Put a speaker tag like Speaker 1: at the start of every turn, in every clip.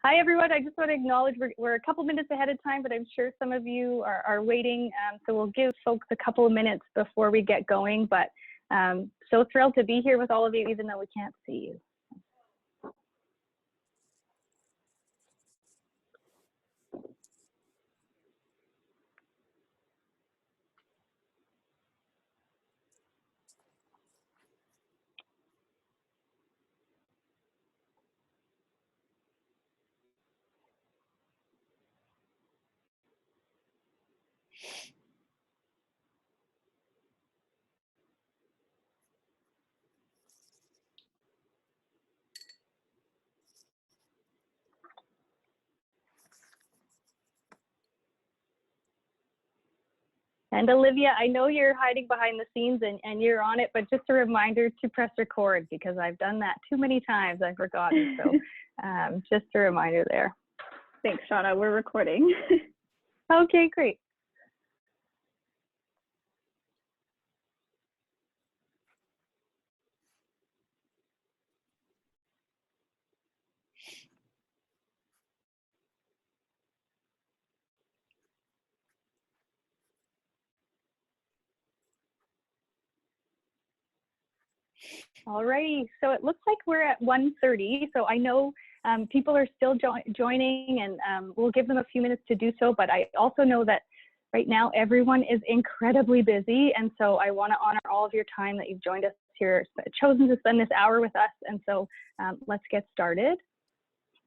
Speaker 1: Hi, everyone. I just want to acknowledge we're a couple minutes ahead of time, but I'm sure some of you are waiting. So we'll give folks a couple of minutes before we get going. But so thrilled to be here with all of you, even though we can't see you. And Olivia, I know you're hiding behind the scenes and you're on it, but just a reminder to press record because I've done that too many times. I've forgotten. So just a reminder there.
Speaker 2: Thanks, Shauna. We're recording.
Speaker 1: Okay, great. All righty, so it looks like we're at 1:30. So I know people are still joining, and we'll give them a few minutes to do so. But I also know that right now everyone is incredibly busy, and so I want to honor all of your time that you've joined us here, chosen to spend this hour with us. And so let's get started.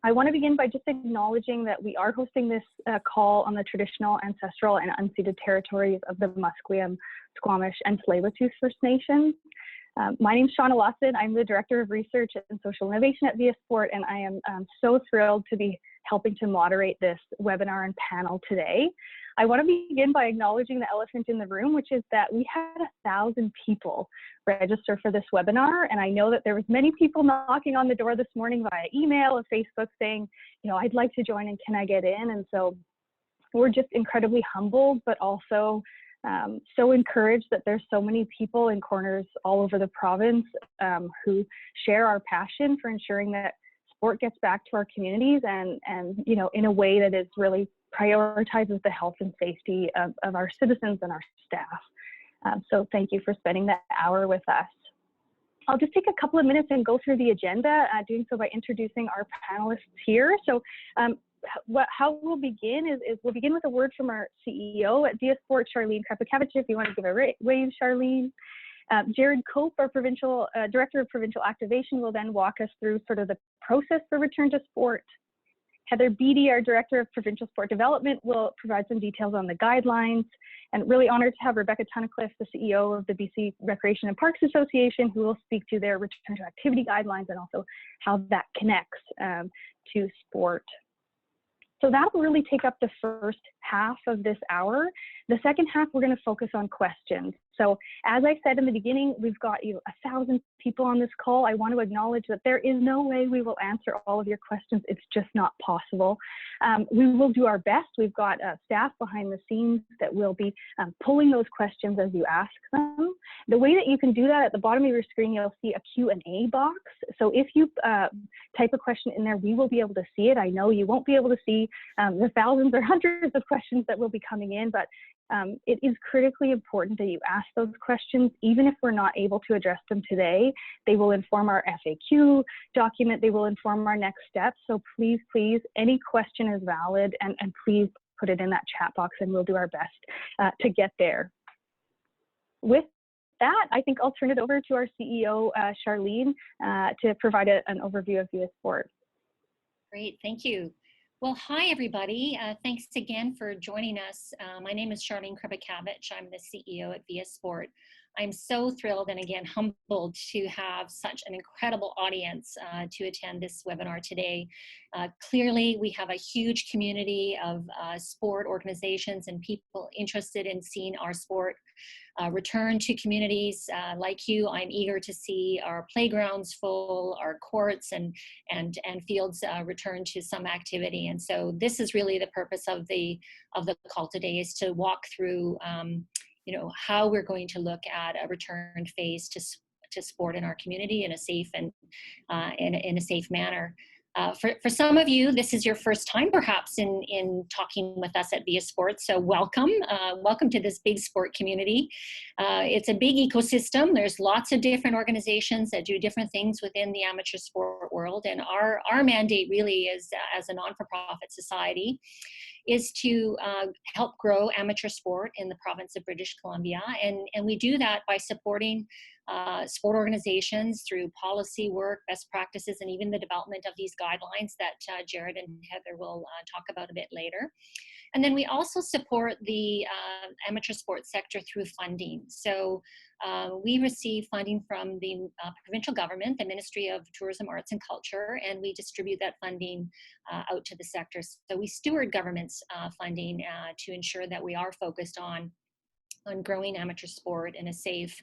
Speaker 1: I want to begin by just acknowledging that we are hosting this call on the traditional, ancestral, and unceded territories of the Musqueam, Squamish, and Tsleil-Waututh First Nations. My name is Shauna Lawson. I'm the Director of Research and Social Innovation at Viasport, and I am so thrilled to be helping to moderate this webinar and panel today. I want to begin by acknowledging the elephant in the room, which is that we had 1,000 people register for this webinar, and I know that there was many people knocking on the door this morning via email or Facebook saying, you know, I'd like to join and can I get in? And so we're just incredibly humbled, but also so encouraged that there's so many people in corners all over the province who share our passion for ensuring that sport gets back to our communities and you know, in a way that is really prioritizes the health and safety of our citizens and our staff. So thank you for spending that hour with us. I'll just take a couple of minutes and go through the agenda, doing so by introducing our panelists here. So how we'll begin is we'll begin with a word from our CEO at Viasport, Who Bcrpa Is, if you want to give a wave, Charlene. Jared Cope, our Director of Provincial Activation, will then walk us through sort of the process for return to sport. Heather Beattie, our Director of Provincial Sport Development, will provide some details on the guidelines. And really honored to have Rebecca Tunnicliffe, the CEO of the BC Recreation and Parks Association, who will speak to their return to activity guidelines and also how that connects to sport. So that will really take up the first half of this hour. The second half, we're going to focus on questions. So as I said in the beginning, we've got 1,000 people on this call. I want to acknowledge that there is no way we will answer all of your questions. It's just not possible. We will do our best. We've got staff behind the scenes that will be pulling those questions as you ask them. The way that you can do that, at the bottom of your screen, you'll see a Q&A box. So if you type a question in there, we will be able to see it. I know you won't be able to see the thousands or hundreds of questions that will be coming in, but it is critically important that you ask those questions, even if we're not able to address them today. They will inform our FAQ document. They will inform our next steps. So please, please, any question is valid, and please put it in that chat box, and we'll do our best to get there. With that, I think I'll turn it over to our CEO, Charlene, to provide an overview of Viasport.
Speaker 3: Great, thank you. Well, hi, everybody. Thanks again for joining us. My name is Who Bcrpa Is. I'm the CEO at Viasport. I'm so thrilled and again humbled to have such an incredible audience to attend this webinar today. Clearly, we have a huge community of sport organizations and people interested in seeing our sport return to communities like you. I'm eager to see our playgrounds full, our courts and fields return to some activity. And so this is really the purpose of the call today, is to walk through you know, how we're going to look at a return phase to sport in our community in a safe and in a safe manner. For some of you, this is your first time perhaps in talking with us at Via Sport, so welcome. Welcome to this big sport community. It's a big ecosystem. There's lots of different organizations that do different things within the amateur sport world, and our mandate really is, as a non-for-profit society, is to help grow amateur sport in the province of British Columbia. And we do that by supporting sport organizations through policy work, best practices, and even the development of these guidelines that Jared and Heather will talk about a bit later. And then we also support the amateur sports sector through funding. So we receive funding from the provincial government, the Ministry of Tourism, Arts and Culture, and we distribute that funding out to the sector. So we steward government's funding to ensure that we are focused on growing amateur sport in a safe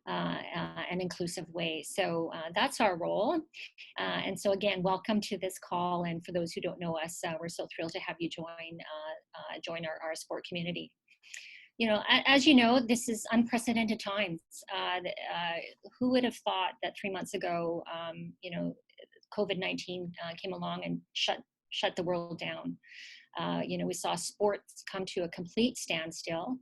Speaker 3: and inclusive way. So that's our role. And so again, welcome to this call. And for those who don't know us, we're so thrilled to have you join our sport community. You know, as you know, this is unprecedented times. Who would have thought that 3 months ago, you know, COVID-19 came along and shut the world down? You know, we saw sports come to a complete standstill.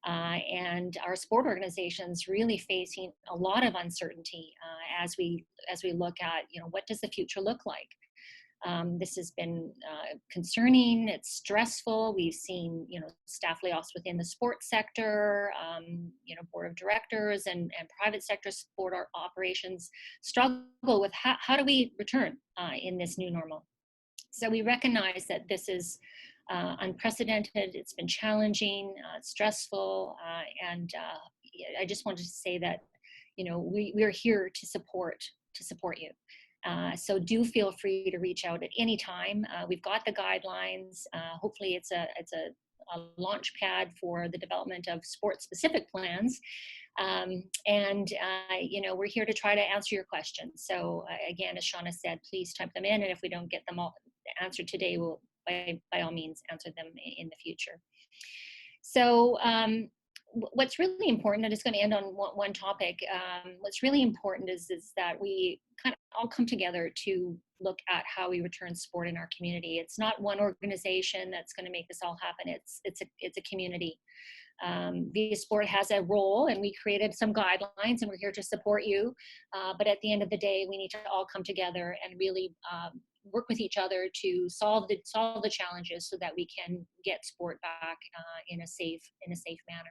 Speaker 3: And our sport organizations really facing a lot of uncertainty as we look at, you know, what does the future look like? This has been concerning. It's stressful. We've seen, you know, staff layoffs within the sports sector. You know, board of directors and private sector sport operations struggle with how do we return in this new normal. So we recognize that this is unprecedented. It's been challenging, stressful, and I just wanted to say that, you know, we're here to support you. So do feel free to reach out at any time. We've got the guidelines. Hopefully, it's a launch pad for the development of sport-specific plans. You know, we're here to try to answer your questions. So again, as Shauna said, please type them in, and if we don't get them all answered today, we'll by all means answer them in the future. So what's really important, and it's going to end on one topic, what's really important is that we kind of all come together to look at how we return sport in our community. It's not one organization that's going to make this all happen. It's a community. Via Sport has a role, and we created some guidelines, and we're here to support you. But at the end of the day, we need to all come together and really work with each other to solve the challenges so that we can get sport back in a safe manner.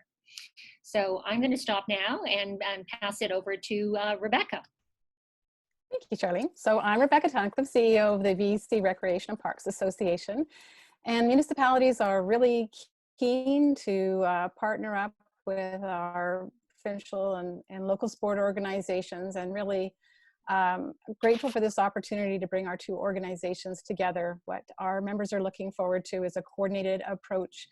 Speaker 3: So I'm going to stop now and pass it over to Rebecca.
Speaker 4: Thank you, Charlene. So I'm Rebecca Tunnicliffe, CEO of the BC Recreation and Parks Association, and municipalities are really keen to partner up with our provincial and local sport organizations, and really grateful for this opportunity to bring our two organizations together. What our members are looking forward to is a coordinated approach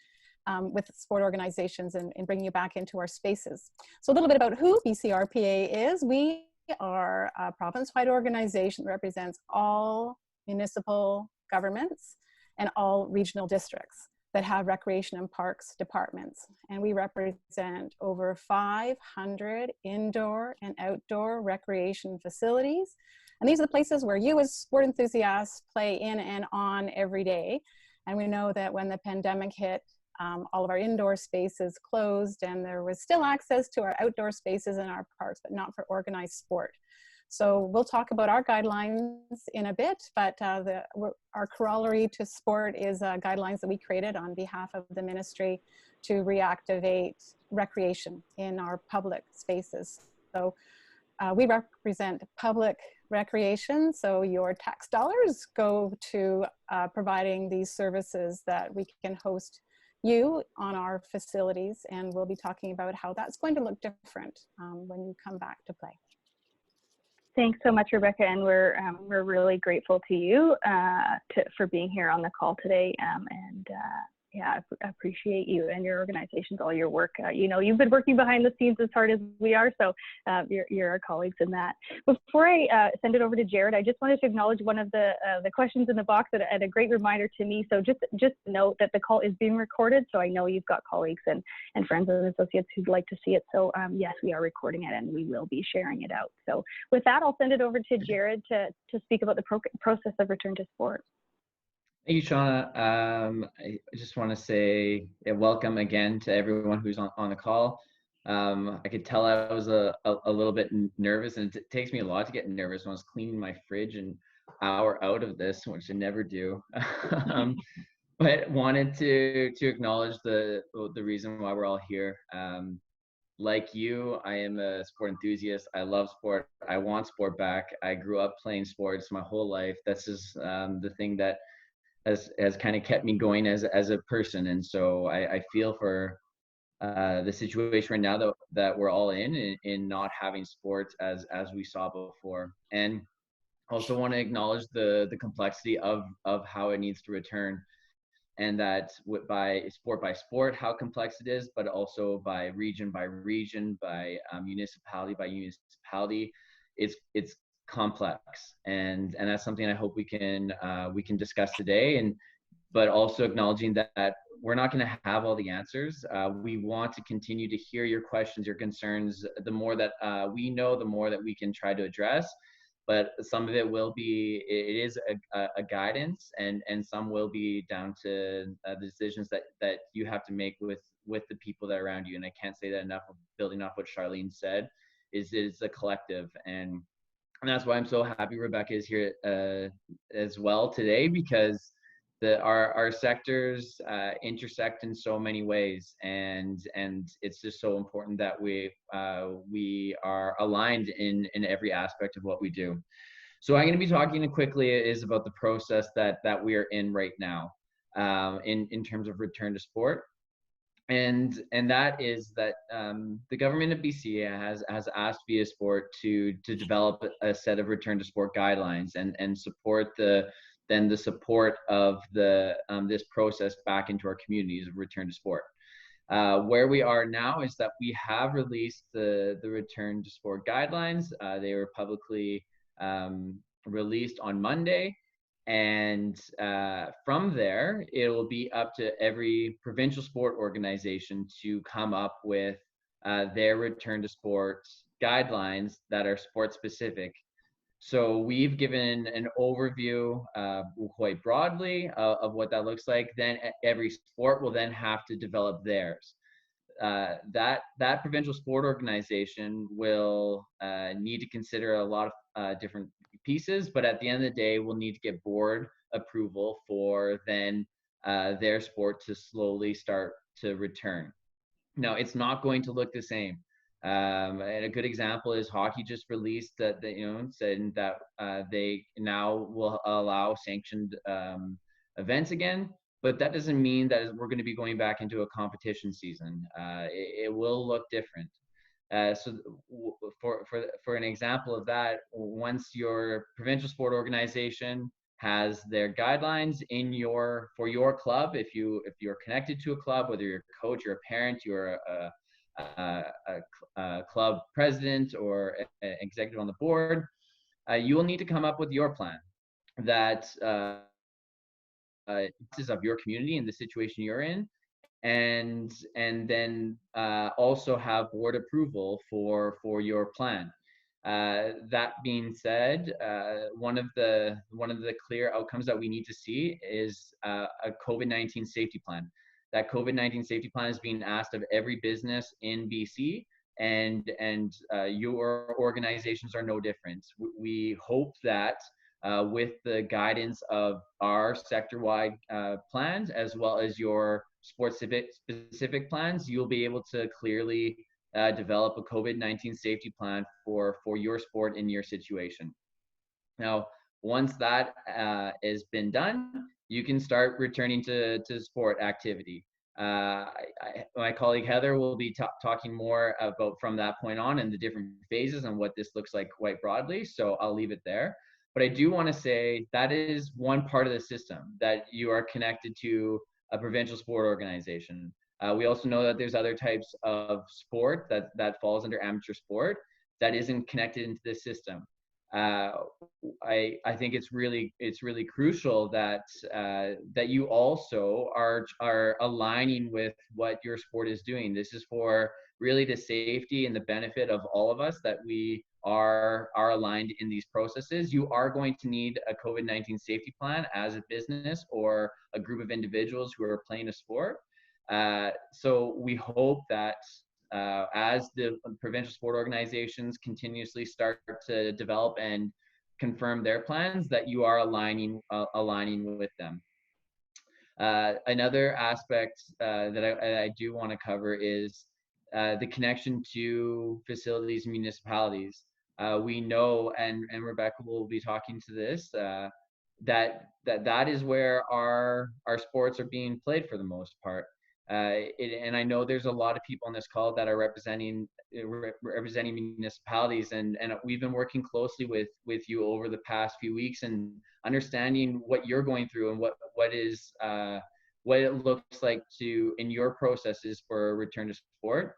Speaker 4: with sport organizations and bringing you back into our spaces. So a little bit about who BCRPA is. We are a province-wide organization that represents all municipal governments and all regional districts that have recreation and parks departments. And we represent over 500 indoor and outdoor recreation facilities. And these are the places where you as sport enthusiasts play in and on every day. And we know that when the pandemic hit, all of our indoor spaces closed, and there was still access to our outdoor spaces in our parks, but not for organized sport. So we'll talk about our guidelines in a bit, but our corollary to sport is guidelines that we created on behalf of the ministry to reactivate recreation in our public spaces. So we represent public recreation, so your tax dollars go to providing these services that we can host you on our facilities, and we'll be talking about how that's going to look different when you come back to play.
Speaker 1: Thanks so much, Rebecca, and we're really grateful to you for being here on the call today. yeah, I appreciate you and your organizations, all your work. You know, you've been working behind the scenes as hard as we are, so you're our colleagues in that. Before I send it over to Jared, I just wanted to acknowledge one of the questions in the box and a great reminder to me. So just note that the call is being recorded, so I know you've got colleagues and friends and associates who'd like to see it. So yes, we are recording it and we will be sharing it out. So with that, I'll send it over to Jared to speak about the process of return to sport.
Speaker 5: Thank you, Shauna. I just want to say welcome again to everyone who's on the call. I could tell I was a little bit nervous, and it takes me a lot to get nervous when I was cleaning my fridge an hour out of this, which I never do. But wanted to acknowledge the reason why we're all here. Like you, I am a sport enthusiast. I love sport. I want sport back. I grew up playing sports my whole life. That's just the thing that has kind of kept me going as a person. And so I feel for the situation right now that we're all in not having sports as we saw before. And also want to acknowledge the complexity of how it needs to return, and that by sport how complex it is, but also by region, by municipality, it's complex, and that's something I hope we can discuss today. But also acknowledging that we're not going to have all the answers. We want to continue to hear your questions, your concerns. The more that we know, the more that we can try to address. But some of it is a guidance, and some will be down to the decisions that you have to make with the people that are around you. And I can't say that enough. Building off what Charlene said, is a collective, and that's why I'm so happy Rebecca is here as well today, because our sectors intersect in so many ways, and it's just so important that we are aligned in every aspect of what we do. So I'm going to be talking quickly is about the process that we are in right now in terms of return to sport. And that is that the government of BC has asked Via Sport to develop a set of return to sport guidelines and support the support of this process back into our communities of return to sport. Where we are now is that we have released the return to sport guidelines. They were publicly released on Monday. And from there, it will be up to every provincial sport organization to come up with their return to sport guidelines that are sport specific. So we've given an overview quite broadly of what that looks like. Then every sport will then have to develop theirs. That provincial sport organization will need to consider a lot of different pieces, but at the end of the day, we'll need to get board approval for then their sport to slowly start to return. Now, it's not going to look the same. And a good example is hockey just released that said that they now will allow sanctioned events again, but that doesn't mean that we're going to be going back into a competition season. It will look different. So for an example of that, once your provincial sport organization has their guidelines for your club, if you're connected to a club, whether you're a coach, you're a parent, you're a club president or an executive on the board, you will need to come up with your plan that is of your community and the situation you're in, and then also have board approval for your plan. That being said, one of the clear outcomes that we need to see is a COVID-19 safety plan. That COVID-19 safety plan is being asked of every business in BC, and your organizations are no different. We hope that with the guidance of our sector-wide plans, as well as your sport-specific plans, you'll be able to clearly develop a COVID-19 safety plan for your sport in your situation. Now, once that has been done, you can start returning to sport activity. My colleague Heather will be talking more about from that point on and the different phases and what this looks like quite broadly, so I'll leave it there. But I do want to say that is one part of the system, that you are connected to a provincial sport organization. We also know that there's other types of sport that falls under amateur sport that isn't connected into the system. I think it's really crucial that that you also are aligning with what your sport is doing. This is for really the safety and the benefit of all of us, that we are aligned in these processes. You are going to need a COVID-19 safety plan as a business or a group of individuals who are playing a sport. So we hope that as the provincial sport organizations continuously start to develop and confirm their plans, that you are aligning with them. Another aspect that I do want to cover is the connection to facilities and municipalities. We know, and Rebecca will be talking to this, that is where our sports are being played for the most part. And I know there's a lot of people on this call that are representing municipalities, and we've been working closely with you over the past few weeks and understanding what you're going through and what it looks like in your processes for return to sport.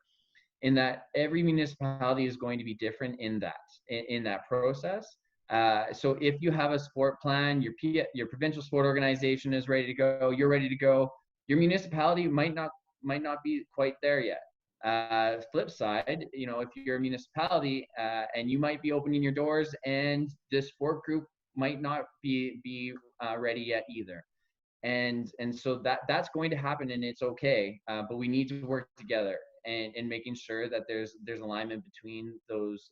Speaker 5: In that every municipality is going to be different in that process. So if you have a sport plan, your provincial sport organization is ready to go, you're ready to go. Your municipality might not be quite there yet. Flip side, if you're a municipality and you might be opening your doors, and the sport group might not be ready yet either. And so that's going to happen, and it's okay. But we need to work together and making sure that there's alignment between those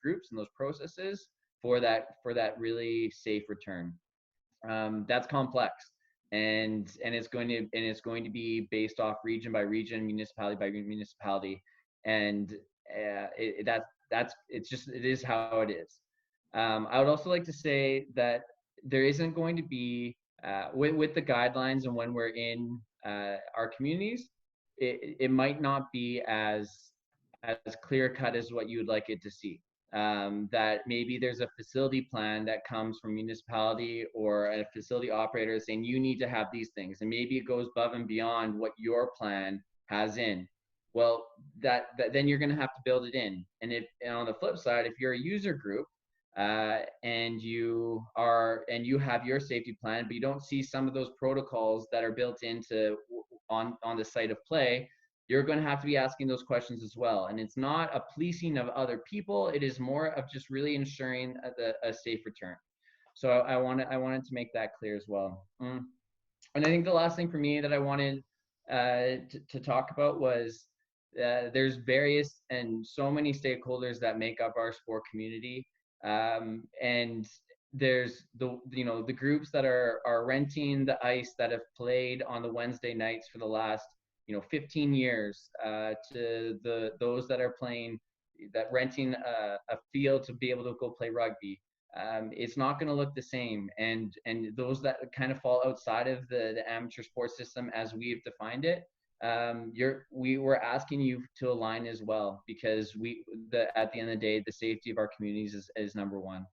Speaker 5: groups and those processes for that really safe return. That's complex. And it's going to be based off region by region, municipality by municipality, and it is how it is. I would also like to say that there isn't going to be with the guidelines, and when we're in our communities, it might not be as clear cut as what you would like it to see. That maybe there's a facility plan that comes from municipality or a facility operator saying you need to have these things, and maybe it goes above and beyond what your plan has in. Well, then you're going to have to build it in. And on the flip side, if you're a user group and you have your safety plan, but you don't see some of those protocols that are built into on the site of play, you're going to have to be asking those questions as well. And it's not a policing of other people. It is more of just really ensuring a safe return. So I wanted to make that clear as well. And I think the last thing for me that I wanted to talk about was there's various and so many stakeholders that make up our sport community. And there's the groups that are renting the ice that have played on the Wednesday nights for the last 15 years, to those that are renting a field to be able to go play rugby. It's not going to look the same, and those that kind of fall outside of the amateur sports system as we've defined it, we were asking you to align as well, because at the end of the day, the safety of our communities is number one.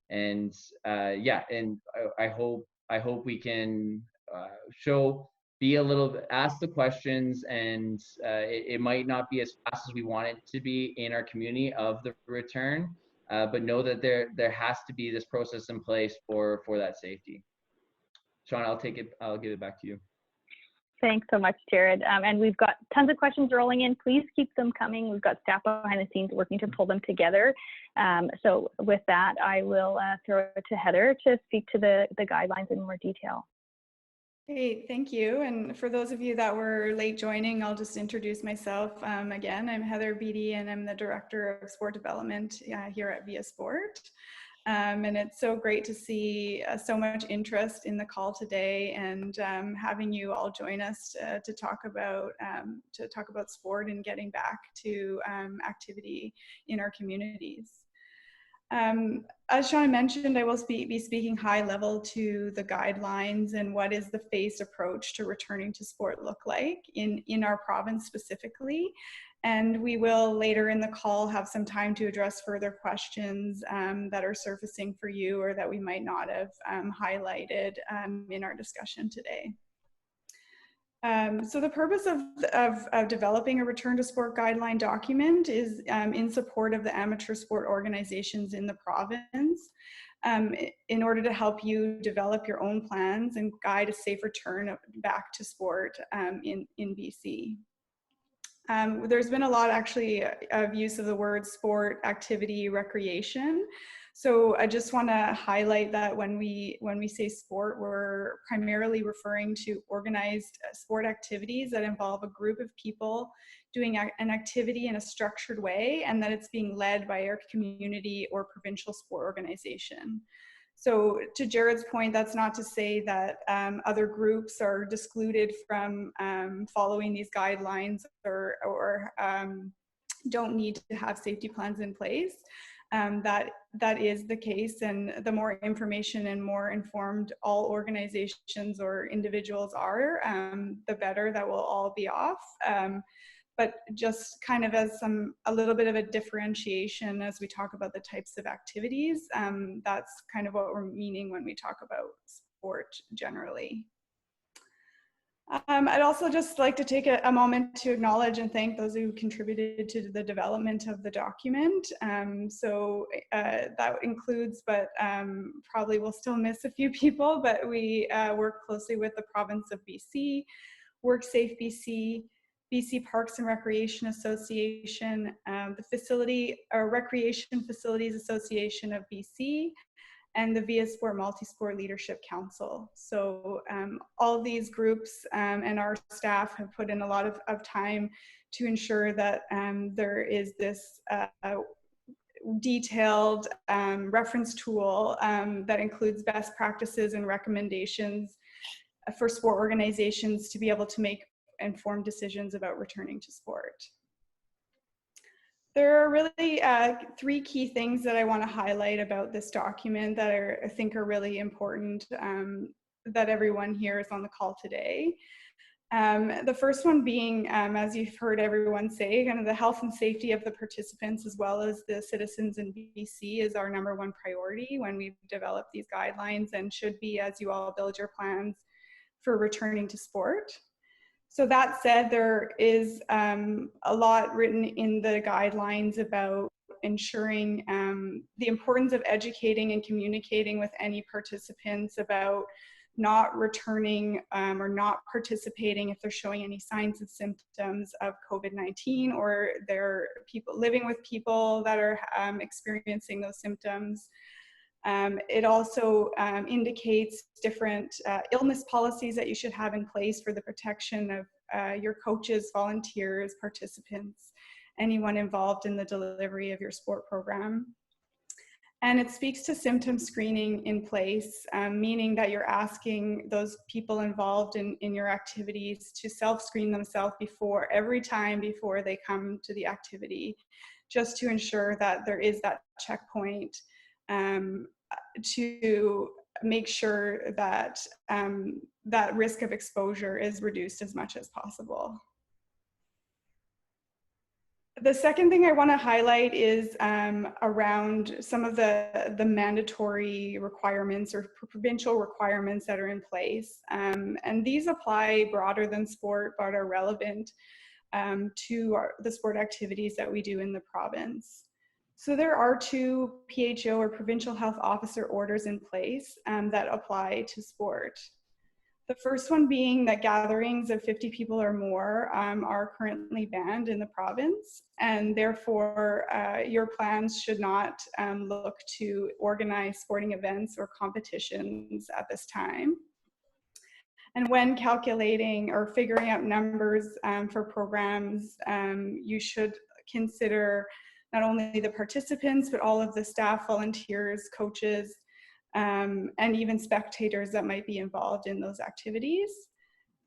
Speaker 5: And I hope we can ask the questions, and it might not be as fast as we want it to be in our community of the return, but know that there has to be this process in place for that safety. Sean, I'll give it back to you.
Speaker 1: Thanks so much, Jared. And we've got tons of questions rolling in. Please keep them coming. We've got staff behind the scenes working to pull them together. So with that, I will throw it to Heather to speak to the guidelines in more detail.
Speaker 2: Hey, thank you. And for those of you that were late joining, I'll just introduce myself again. I'm Heather Beatty, and I'm the Director of Sport Development here at Via Sport. And it's so great to see so much interest in the call today, and having you all join us to talk about sport and getting back to activity in our communities. As Sean mentioned, I will be speaking high level to the guidelines and what is the phased approach to returning to sport look like in our province specifically. And we will later in the call have some time to address further questions that are surfacing for you, or that we might not have highlighted in our discussion today. So the purpose of developing a return to sport guideline document is in support of the amateur sport organizations in the province, in order to help you develop your own plans and guide a safe return back to sport in BC. There's been a lot actually of use of the word sport, activity, recreation. So I just want to highlight that when we say sport, we're primarily referring to organized sport activities that involve a group of people doing an activity in a structured way, and that it's being led by our community or provincial sport organization. So to Jared's point, that's not to say that other groups are excluded from following these guidelines or don't need to have safety plans in place. That is the case, and the more information and more informed all organizations or individuals are, the better that we'll all be off. But just kind of as a little bit of a differentiation as we talk about the types of activities, that's kind of what we're meaning when we talk about sport generally. I'd also just like to take a moment to acknowledge and thank those who contributed to the development of the document. That includes, but probably we'll still miss a few people, but we work closely with the province of BC, WorkSafe BC, BC Parks and Recreation Association, the Recreation Facilities Association of BC, and the Via Sport Multisport Leadership Council. So all of these groups and our staff have put in a lot of time to ensure that there is this detailed reference tool that includes best practices and recommendations for sport organizations to be able to make informed decisions about returning to sport. There are really three key things that I want to highlight about this document that I think are really important that everyone here is on the call today. The first one being, as you've heard everyone say, kind of the health and safety of the participants as well as the citizens in BC is our #1 priority when we develop these guidelines, and should be as you all build your plans for returning to sport. So that said, there is a lot written in the guidelines about ensuring the importance of educating and communicating with any participants about not returning or not participating if they're showing any signs and symptoms of COVID-19, or they're living with people that are experiencing those symptoms. It also indicates different illness policies that you should have in place for the protection of your coaches, volunteers, participants, anyone involved in the delivery of your sport program. And it speaks to symptom screening in place, meaning that you're asking those people involved in your activities to self-screen themselves every time before they come to the activity, just to ensure that there is that checkpoint to make sure that that risk of exposure is reduced as much as possible. The second thing I want to highlight is around some of the mandatory requirements or provincial requirements that are in place. And these apply broader than sport, but are relevant to the sport activities that we do in the province. So there are 2 PHO or provincial health officer orders in place that apply to sport. The first one being that gatherings of 50 people or more are currently banned in the province, and therefore your plans should not look to organize sporting events or competitions at this time. And when calculating or figuring out numbers for programs, you should consider not only the participants, but all of the staff, volunteers, coaches, and even spectators that might be involved in those activities.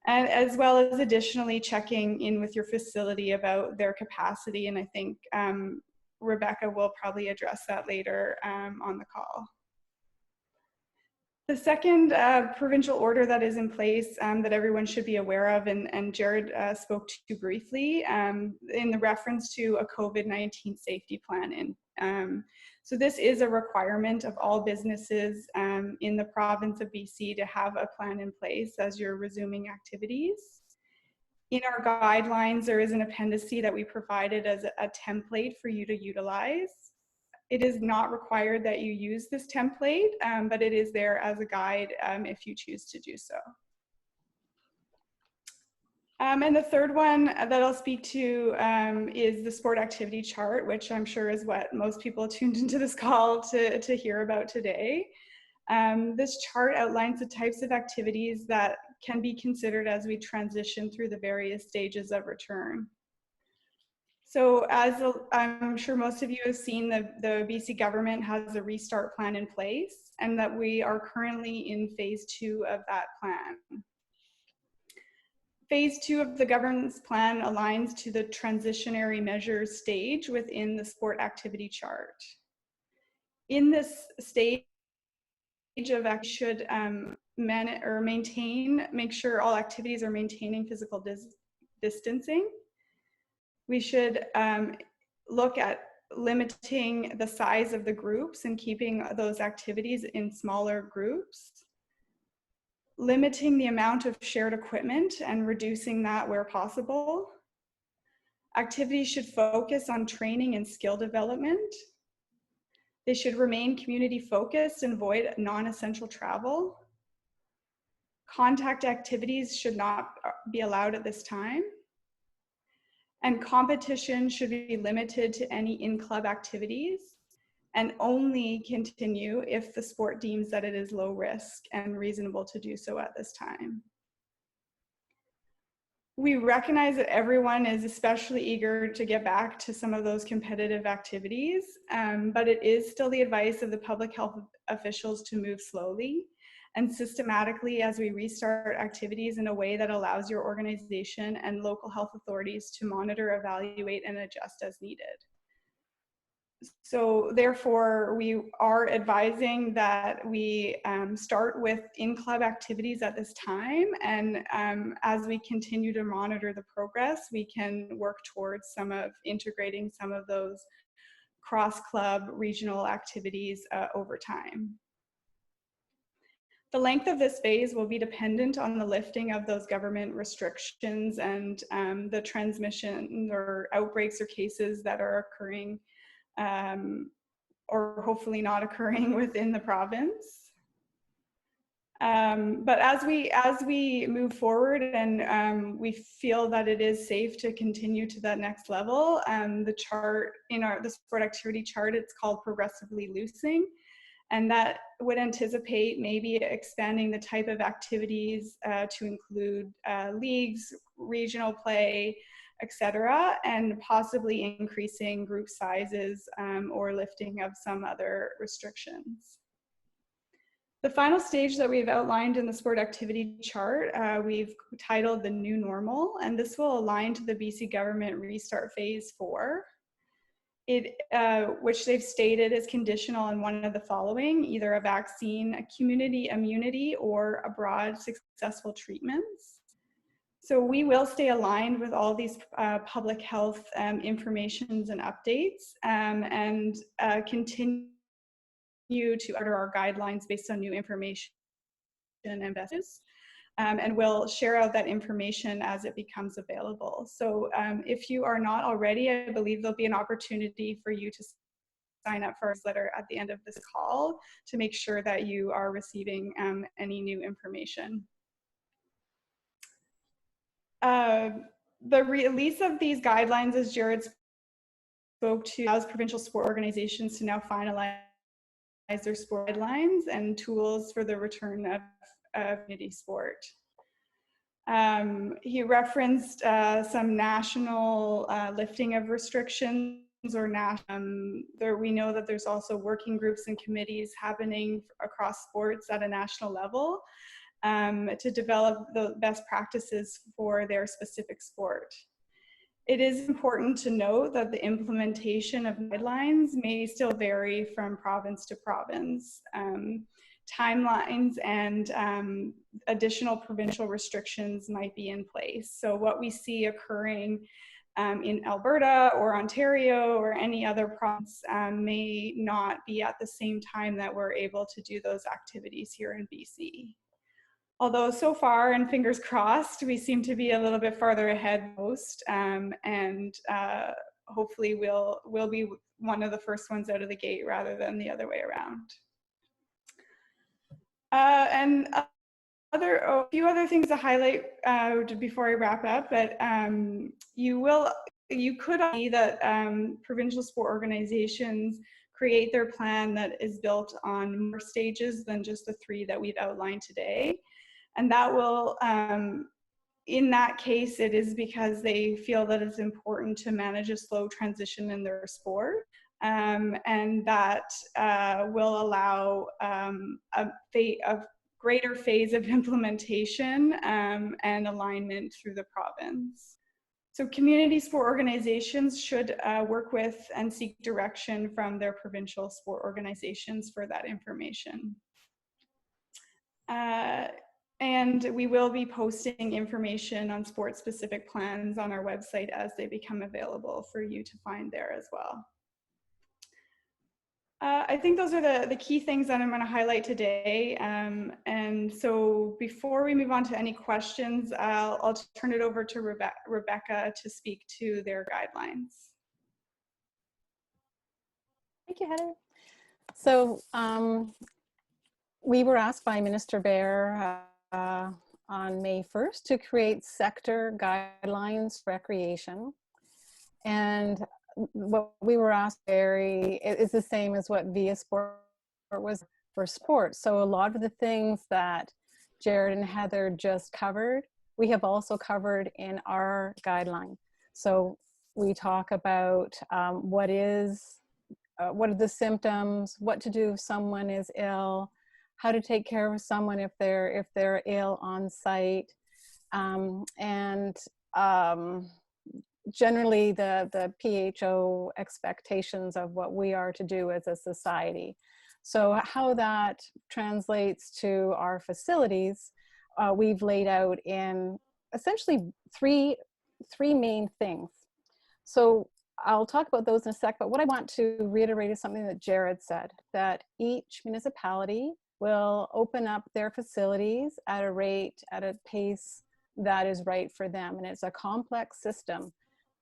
Speaker 2: And as well as additionally checking in with your facility about their capacity. And I think Rebecca will probably address that later on the call. The second provincial order that is in place that everyone should be aware of, and Jared spoke to briefly, in the reference to a COVID-19 safety plan. So this is a requirement of all businesses in the province of BC to have a plan in place as you're resuming activities. In our guidelines, there is an appendice that we provided as a template for you to utilize. It is not required that you use this template, but it is there as a guide if you choose to do so. And the third one that I'll speak to is the sport activity chart, which I'm sure is what most people tuned into this call to hear about today. This chart outlines the types of activities that can be considered as we transition through the various stages of return. So as I'm sure most of you have seen, the BC government has a restart plan in place, and that we are currently in phase 2 of that plan. Phase 2 of the governance plan aligns to the transitionary measures stage within the sport activity chart. In this stage of action, should make sure all activities are maintaining physical distancing. We should look at limiting the size of the groups and keeping those activities in smaller groups. Limiting the amount of shared equipment and reducing that where possible. Activities should focus on training and skill development. They should remain community focused and avoid non-essential travel. Contact activities should not be allowed at this time. And competition should be limited to any in-club activities and only continue if the sport deems that it is low risk and reasonable to do so at this time. We recognize that everyone is especially eager to get back to some of those competitive activities, but it is still the advice of the public health officials to move slowly and systematically as we restart activities in a way that allows your organization and local health authorities to monitor, evaluate, and adjust as needed. So therefore, we are advising that we start with in-club activities at this time, and as we continue to monitor the progress, we can work towards integrating some of those cross-club regional activities over time. The length of this phase will be dependent on the lifting of those government restrictions and the transmission or outbreaks or cases that are occurring or hopefully not occurring within the province. But as we move forward and we feel that it is safe to continue to that next level, the chart in the sport activity chart, it's called progressively loosening. And that would anticipate maybe expanding the type of activities to include leagues, regional play, etc., and possibly increasing group sizes or lifting of some other restrictions. The final stage that we've outlined in the sport activity chart, we've titled the new normal, and this will align to the BC government restart phase 4. Which they've stated is conditional on one of the following: either a vaccine, a community immunity, or a broad successful treatments. So we will stay aligned with all these public health informations and updates and continue to order our guidelines based on new information and messages. And we'll share out that information as it becomes available. So if you are not already, I believe there'll be an opportunity for you to sign up for our newsletter at the end of this call to make sure that you are receiving any new information. The release of these guidelines, as Jared spoke to, allows provincial sport organizations to now finalize their sport guidelines and tools for the return of community sport. He referenced some national lifting of restrictions, or we know that there's also working groups and committees happening across sports at a national level to develop the best practices for their specific sport. It is important to note that the implementation of guidelines may still vary from province to province. Timelines and additional provincial restrictions might be in place. So what we see occurring in Alberta or Ontario or any other province may not be at the same time that we're able to do those activities here in BC. although so far, and fingers crossed, we seem to be a little bit farther ahead most, and hopefully we'll be one of the first ones out of the gate rather than the other way around. And a few other things to highlight before I wrap up, but you could see that provincial sport organizations create their plan that is built on more stages than just the 3 that we've outlined today. And that will, in that case, it is because they feel that it's important to manage a slow transition in their sport. And that will allow a greater phase of implementation and alignment through the province. So community sport organizations should work with and seek direction from their provincial sport organizations for that information. And we will be posting information on sport-specific plans on our website as they become available for you to find there as well. I think those are the key things that I'm going to highlight today. And so before we move on to any questions, I'll turn it over to Rebecca to speak to their guidelines.
Speaker 4: Thank you, Heather. So we were asked by Minister Bear on May 1st to create sector guidelines for recreation. And what we were asked is the same as what Via Sport was for sport. So a lot of the things that Jared and Heather just covered, we have also covered in our guideline. So we talk about what are the symptoms, what to do if someone is ill, how to take care of someone if they're ill on site, and generally the PHO expectations of what we are to do as a society. So how that translates to our facilities, we've laid out in essentially three main things. So I'll talk about those in a sec, but what I want to reiterate is something that Jared said, that each municipality will open up their facilities at a pace that is right for them. And it's a complex system.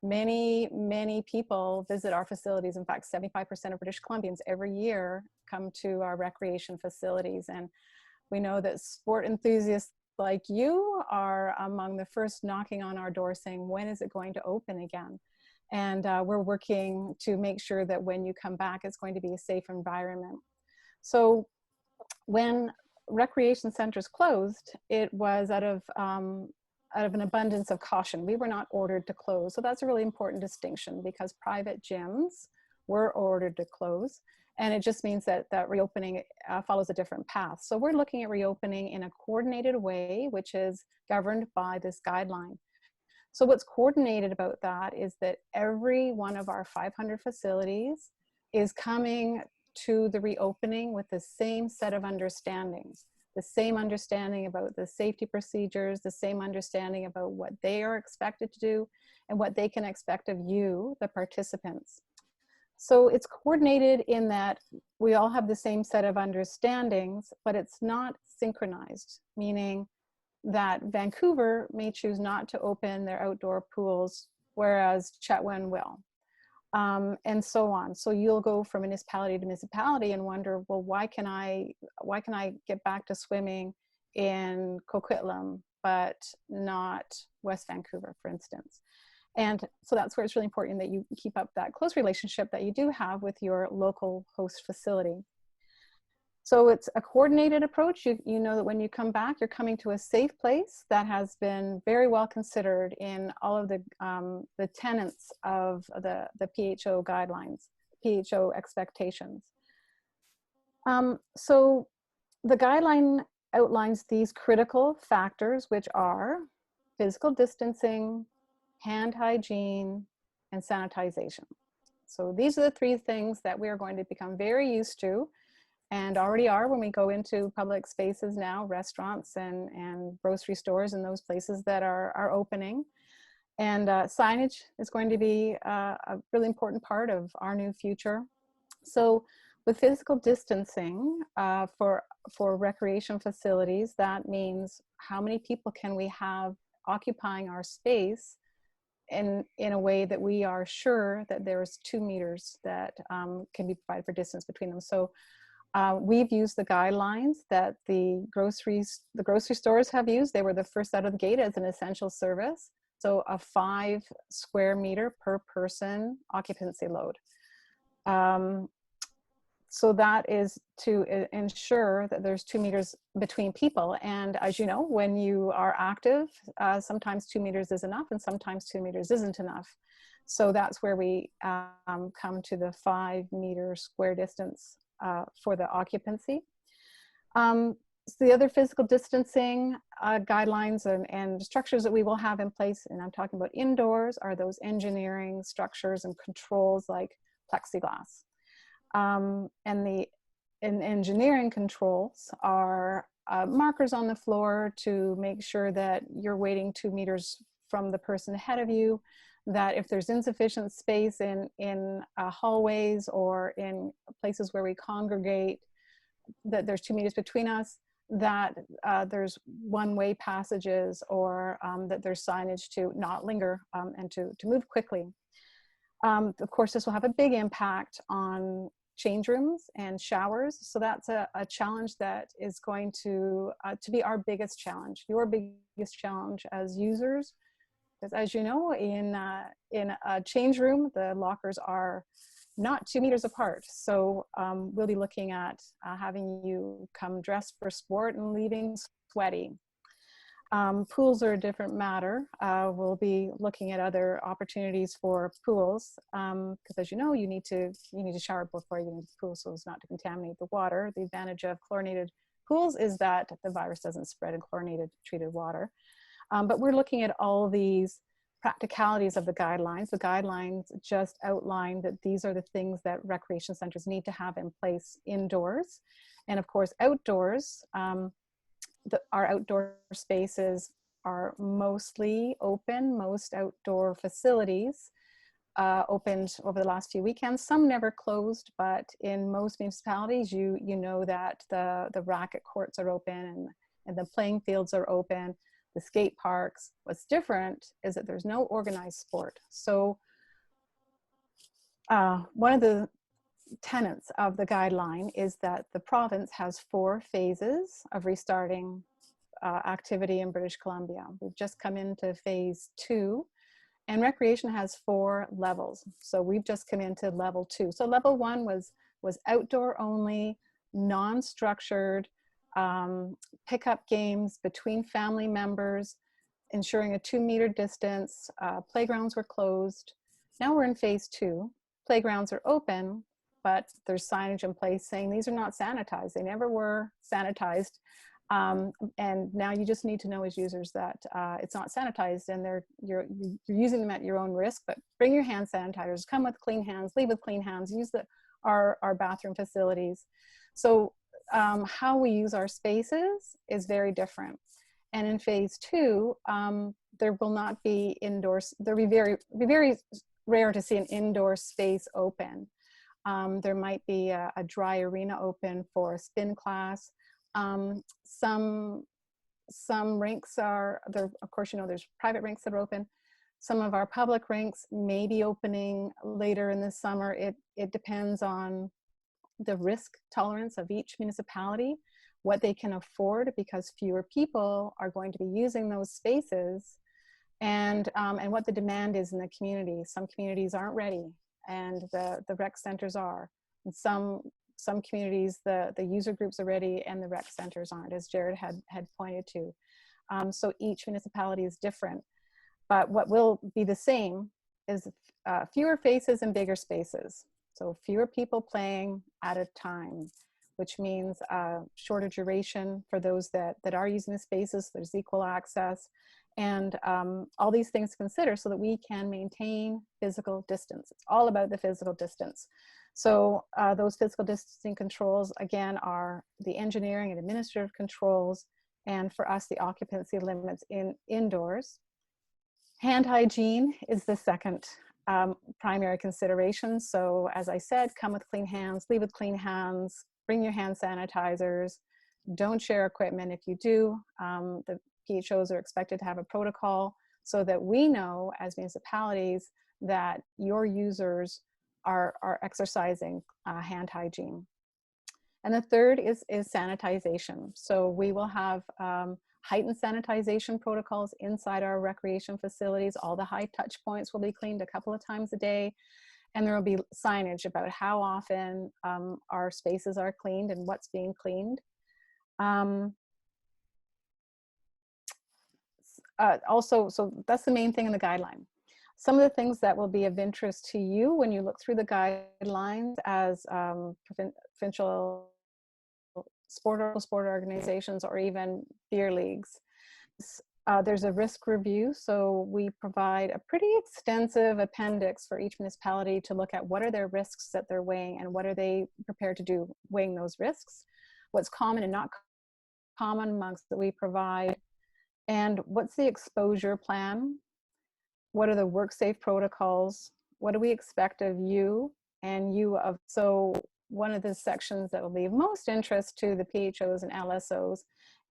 Speaker 4: Many people visit our facilities. In fact, 75% of British Columbians every year come to our recreation facilities. And we know that sport enthusiasts like you are among the first knocking on our door saying, when is it going to open again? And we're working to make sure that when you come back, it's going to be a safe environment. So when recreation centers closed, it was out of an abundance of caution. We were not ordered to close. So that's a really important distinction, because private gyms were ordered to close. And it just means that reopening follows a different path. So we're looking at reopening in a coordinated way, which is governed by this guideline. So what's coordinated about that is that every one of our 500 facilities is coming to the reopening with the same set of understandings. The same understanding about the safety procedures, the same understanding about what they are expected to do and what they can expect of you, the participants. So it's coordinated in that we all have the same set of understandings, but it's not synchronized, meaning that Vancouver may choose not to open their outdoor pools, whereas Chetwynd will. And so on. So you'll go from municipality to municipality and wonder, well, why can I get back to swimming in Coquitlam, but not West Vancouver, for instance? And so that's where it's really important that you keep up that close relationship that you do have with your local host facility. So it's a coordinated approach. You know that when you come back, you're coming to a safe place that has been very well considered in all of the tenets of the PHO guidelines, PHO expectations. So the guideline outlines these critical factors, which are physical distancing, hand hygiene, and sanitization. So these are the three things that we are going to become very used to, and already are when we go into public spaces now, restaurants and grocery stores and those places that are opening. And signage is going to be a really important part of our new future. So With physical distancing for recreation facilities, that means how many people can we have occupying our space in a way that we are sure that there's 2 meters that can be provided for distance between them. So we've used the guidelines that the grocery stores have used. They were the first out of the gate as an essential service. So a 5 square meter per person occupancy load. So that is to ensure that there's 2 meters between people. And as you know, when you are active, sometimes 2 meters is enough and sometimes 2 meters isn't enough. So that's where we come to the 5 meter square distance for the occupancy. So the other physical distancing guidelines and structures that we will have in place, and I'm talking about indoors, are those engineering structures and controls like plexiglass. And the engineering controls are markers on the floor to make sure that you're waiting 2 meters from the person ahead of you, that if there's insufficient space in hallways or in places where we congregate, that there's 2 meters between us, that there's one-way passages, or that there's signage to not linger and to move quickly. Of course, this will have a big impact on change rooms and showers. So that's a challenge that is going to be our biggest challenge, your biggest challenge as users. Because as you know, in a change room, the lockers are not 2 meters apart. So we'll be looking at having you come dressed for sport and leaving sweaty. Pools are a different matter. We'll be looking at other opportunities for pools because, as you know, you need to shower before you get into the pool so as not to contaminate the water. The advantage of chlorinated pools is that the virus doesn't spread in chlorinated treated water. But we're looking at all these practicalities of the guidelines. The guidelines just outline that these are the things that recreation centers need to have in place indoors. And of course, outdoors, our outdoor spaces are mostly open. Most outdoor facilities opened over the last few weekends. Some never closed, but in most municipalities, you know that the racket courts are open and the playing fields are open, the skate parks. What's different is that there's no organized sport. So one of the tenets of the guideline is that the province has 4 phases of restarting activity in British Columbia. We've just come into phase 2, and recreation has 4 levels. So we've just come into level 2. So level 1 was outdoor only, non-structured, pickup games between family members, ensuring a 2 meter distance. Playgrounds were closed. Now we're in phase 2. Playgrounds are open, but there's signage in place saying these are not sanitized. They never were sanitized. And now you just need to know as users that it's not sanitized, and you're using them at your own risk. But bring your hand sanitizers, come with clean hands, leave with clean hands, use our bathroom facilities. So how we use our spaces is very different. And in phase 2, there will not be indoors. There'll be very rare to see an indoor space open. There might be a dry arena open for a spin class. Some rinks are there. Of course, you know, there's private rinks that are open. Some of our public rinks may be opening later in the summer. It depends on the risk tolerance of each municipality, what they can afford, because fewer people are going to be using those spaces, and what the demand is in the community. Some communities aren't ready, and the rec centers are. And some communities, the user groups are ready and the rec centers aren't, as Jared had pointed to. So each municipality is different. But what will be the same is fewer faces and bigger spaces. So fewer people playing at a time, which means shorter duration for those that are using the spaces. There's equal access, and all these things to consider so that we can maintain physical distance. It's all about the physical distance. So those physical distancing controls, again, are the engineering and administrative controls, and for us, the occupancy limits indoors. Hand hygiene is the second primary considerations. So as I said, come with clean hands, leave with clean hands, bring your hand sanitizers, don't share equipment. If you do, the PHOs are expected to have a protocol so that we know as municipalities that your users are exercising hand hygiene. And the third is sanitization. So we will have heightened sanitization protocols inside our recreation facilities. All the high touch points will be cleaned a couple of times a day. And there will be signage about how often our spaces are cleaned and what's being cleaned. Also, so that's the main thing in the guideline. Some of the things that will be of interest to you when you look through the guidelines as provincial sport organizations or even beer leagues. There's a risk review, so we provide a pretty extensive appendix for each municipality to look at what are their risks that they're weighing and what are they prepared to do weighing those risks, what's common and not common amongst that we provide, and what's the exposure plan, what are the work safe protocols, what do we expect of you and you of. So one of the sections that will be of most interest to the PHOs and LSOs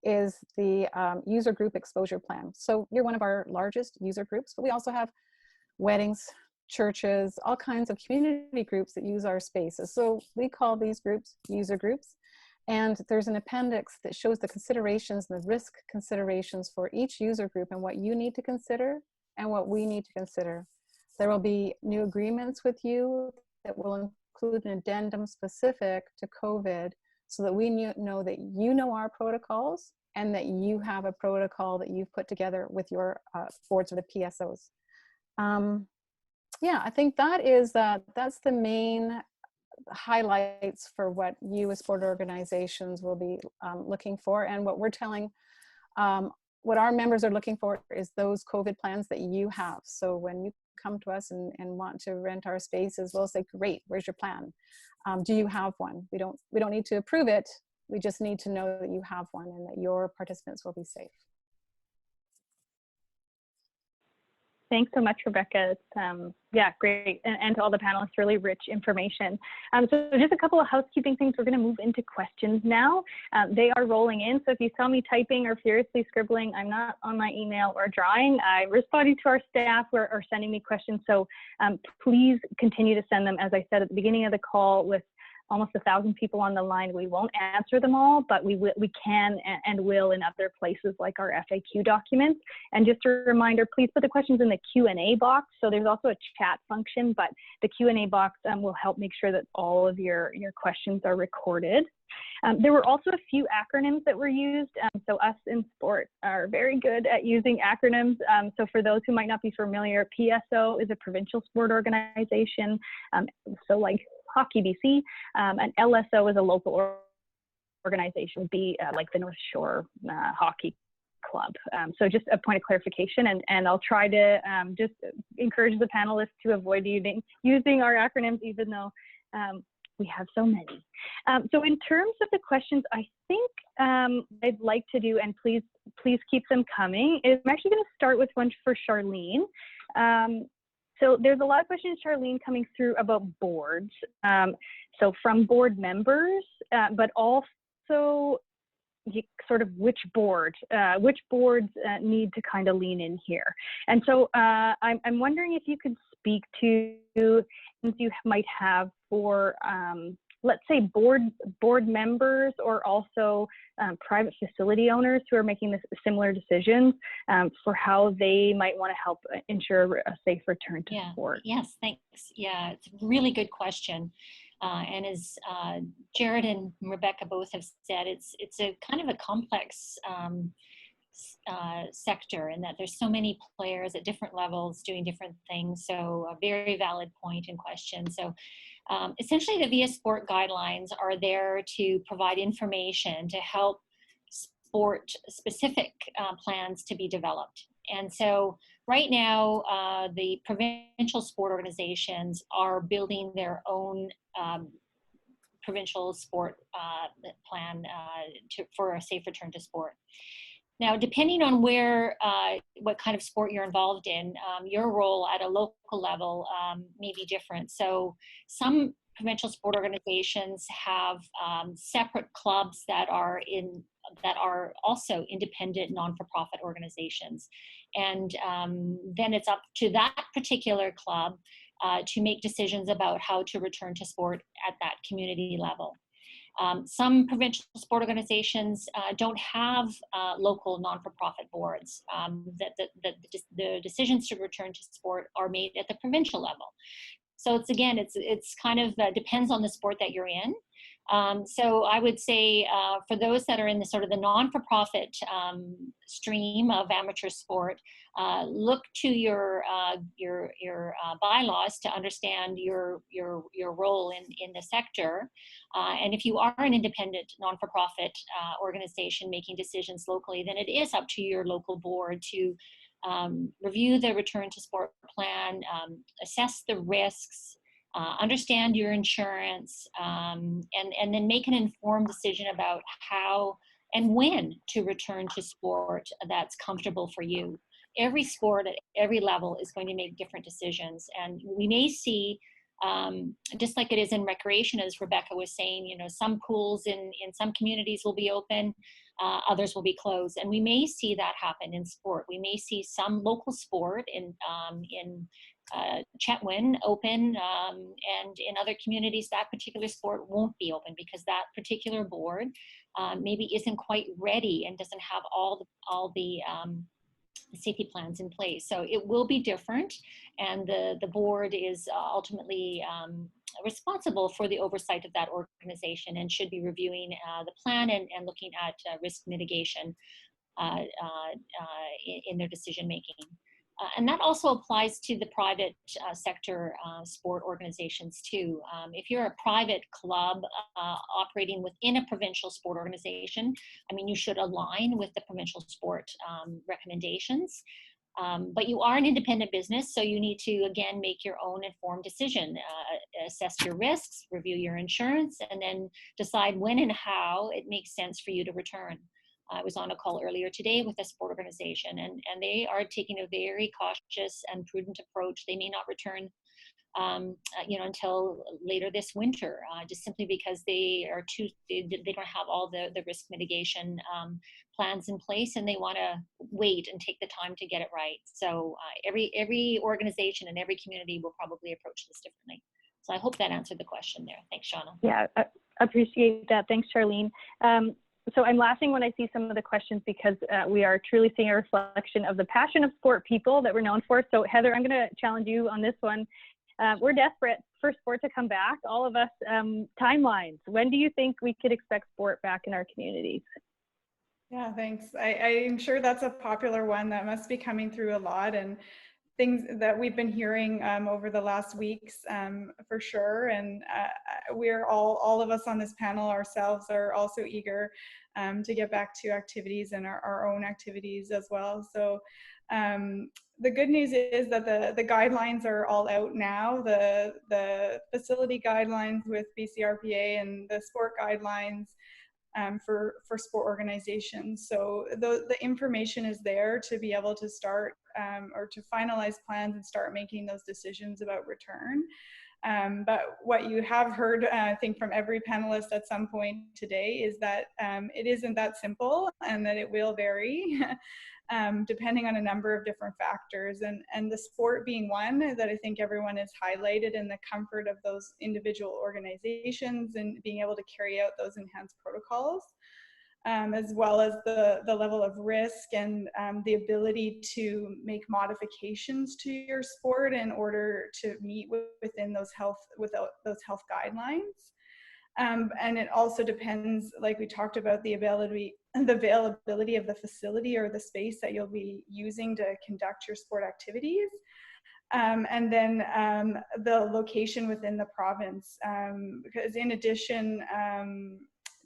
Speaker 4: is the user group exposure plan. So you're one of our largest user groups, but we also have weddings, churches, all kinds of community groups that use our spaces. So we call these groups user groups. And there's an appendix that shows the considerations and the risk considerations for each user group and what you need to consider and what we need to consider. There will be new agreements with you that will include an addendum specific to COVID so that we know that you know our protocols and that you have a protocol that you've put together with your boards or the PSOs. Yeah, I think that is, that's the main highlights for what you as sport organizations will be looking for, and what we're telling, what our members are looking for is those COVID plans that you have. So when you come to us and want to rent our spaces, we'll say, great, where's your plan? Do you have one? We don't need to approve it. We just need to know that you have one and that your participants will be safe.
Speaker 1: Thanks so much, Rebecca. It's, yeah, great. And to all the panelists, really rich information. So just a couple of housekeeping things. We're going to move into questions now. They are rolling in. So if you saw me typing or furiously scribbling, I'm not on my email or drawing. I'm responding to our staff who are sending me questions. So please continue to send them. As I said at the beginning of the call, with almost 1,000 people on the line, we won't answer them all, but we can and will in other places like our FAQ documents. And just a reminder, please put the questions in the Q&A box. So there's also a chat function, but the Q&A box will help make sure that all of your questions are recorded. There were also a few acronyms that were used. So us in sport are very good at using acronyms. So for those who might not be familiar, PSO is a provincial sport organization. So like Hockey BC, and LSO is a local organization, like the North Shore Hockey Club. So just a point of clarification, and I'll try to just encourage the panelists to avoid using our acronyms, even though we have so many. So in terms of the questions, I think I'd like to do, and please keep them coming, is I'm actually going to start with one for Charlene. So there's a lot of questions, Charlene, coming through about boards. So from board members, but also sort of which boards need to kind of lean in here. And so I'm wondering if you could speak to things you might have for, let's say, board members or also private facility owners who are making this similar decisions for how they might want to help ensure a safe return to sport.
Speaker 3: Yes, thanks. Yeah, it's a really good question. And as Jared and Rebecca both have said, it's a kind of a complex sector in that there's so many players at different levels doing different things. So a very valid point in question. So essentially the VS Sport guidelines are there to provide information to help sport specific plans to be developed. And so right now the provincial sport organizations are building their own provincial sport plan for a safe return to sport. Now, depending on where, what kind of sport you're involved in, your role at a local level may be different. So some provincial sport organizations have separate clubs that are also independent non-for-profit organizations. And then it's up to that particular club to make decisions about how to return to sport at that community level. Some provincial sport organizations don't have local non-for-profit boards. The decisions to return to sport are made at the provincial level. So it's kind of depends on the sport that you're in. So I would say for those that are in the sort of the non-for-profit stream of amateur sport, look to your bylaws to understand your role in the sector. And if you are an independent non-for-profit organization making decisions locally, then it is up to your local board to review the return to sport plan, assess the risks, understand your insurance, and then make an informed decision about how and when to return to sport that's comfortable for you. Every sport at every level is going to make different decisions, and we may see, just like it is in recreation, as Rebecca was saying, you know, some pools in some communities will be open, others will be closed, and we may see that happen in sport. We may see some local sport in Chetwynd open, and in other communities that particular sport won't be open because that particular board maybe isn't quite ready and doesn't have all the safety plans in place. So it will be different, and the board is ultimately responsible for the oversight of that organization and should be reviewing the plan and looking at risk mitigation in their decision making. And that also applies to the private sector sport organizations too. If you're a private club operating within a provincial sport organization, I mean, you should align with the provincial sport recommendations. But you are an independent business, so you need to, again, make your own informed decision, assess your risks, review your insurance, and then decide when and how it makes sense for you to return. I was on a call earlier today with a sport organization, and they are taking a very cautious and prudent approach. They may not return until later this winter, just simply because they don't have all the risk mitigation plans in place, and they want to wait and take the time to get it right. So every organization and every community will probably approach this differently. So I hope that answered the question there. Thanks, Shauna.
Speaker 1: Yeah, I appreciate that. Thanks, Charlene. So I'm laughing when I see some of the questions because we are truly seeing a reflection of the passion of sport people that we're known for. So Heather, I'm going to challenge you on this one. We're desperate for sport to come back. All of us, timelines. When do you think we could expect sport back in our communities?
Speaker 2: Yeah, thanks. I'm sure that's a popular one that must be coming through a lot, and things that we've been hearing over the last weeks, for sure. And we're all of us on this panel ourselves are also eager to get back to activities and our own activities as well. So the good news is that the guidelines are all out now, the facility guidelines with Bcrpa and the sport guidelines for sport organizations. So the information is there to be able to start or to finalize plans and start making those decisions about return. But what you have heard, I think, from every panelist at some point today is that it isn't that simple, and that it will vary depending on a number of different factors. And the sport being one that I think everyone has highlighted, and the comfort of those individual organizations and being able to carry out those enhanced protocols, as well as the level of risk and the ability to make modifications to your sport in order to meet within those health guidelines. And it also depends, like we talked about, the availability of the facility or the space that you'll be using to conduct your sport activities. And then the location within the province, because in addition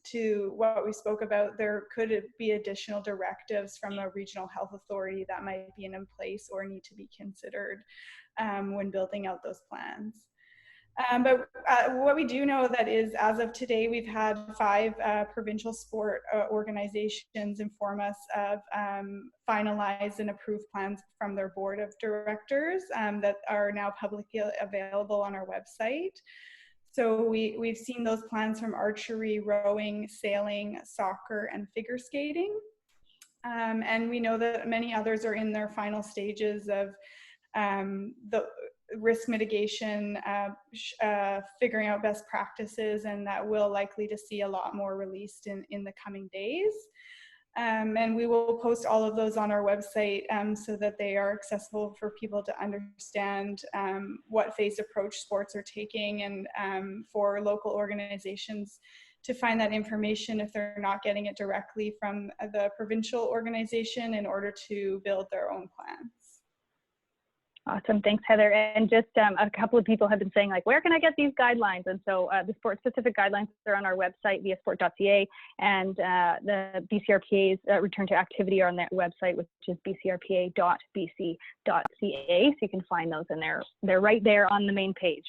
Speaker 2: to what we spoke about, there could be additional directives from a regional health authority that might be in place or need to be considered when building out those plans. But what we do know that is, as of today, we've had 5 provincial sport organizations inform us of finalized and approved plans from their board of directors that are now publicly available on our website. So we've seen those plans from archery, rowing, sailing, soccer, and figure skating. And we know that many others are in their final stages of the risk mitigation, figuring out best practices, and that we'll likely to see a lot more released in the coming days. And we will post all of those on our website so that they are accessible for people to understand what phased approach sports are taking, and for local organizations to find that information if they're not getting it directly from the provincial organization in order to build their own plans.
Speaker 1: Awesome. Thanks, Heather. And just a couple of people have been saying, like, where can I get these guidelines? And so the sport-specific guidelines are on our website, viasport.ca, and the BCRPA's return to activity are on that website, which is bcrpa.bc.ca. So you can find those in there. They're right there on the main page.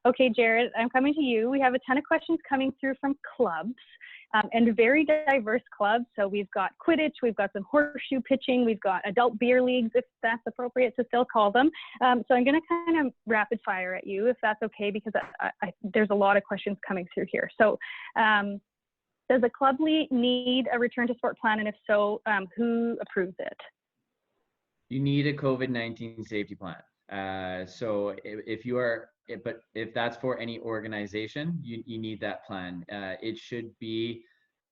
Speaker 1: Okay, Jared, I'm coming to you. We have a ton of questions coming through from clubs. And very diverse clubs. So we've got Quidditch, we've got some horseshoe pitching, we've got adult beer leagues, if that's appropriate to still call them. So I'm going to kind of rapid fire at you, if that's okay, because there's a lot of questions coming through here. So does a club need a return to sport plan? And if so, who approves it?
Speaker 5: You need a COVID-19 safety plan. So if that's for any organization, you need that plan. It should be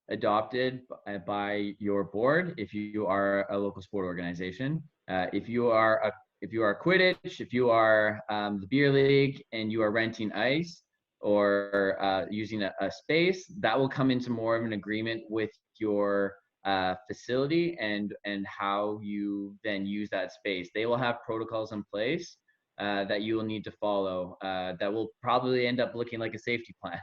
Speaker 5: adopted by your board if you are a local sport organization. If you are Quidditch, if you are the beer league and you are renting ice or using a space, that will come into more of an agreement with your facility and how you then use that space. They will have protocols in place that you will need to follow that will probably end up looking like a safety plan.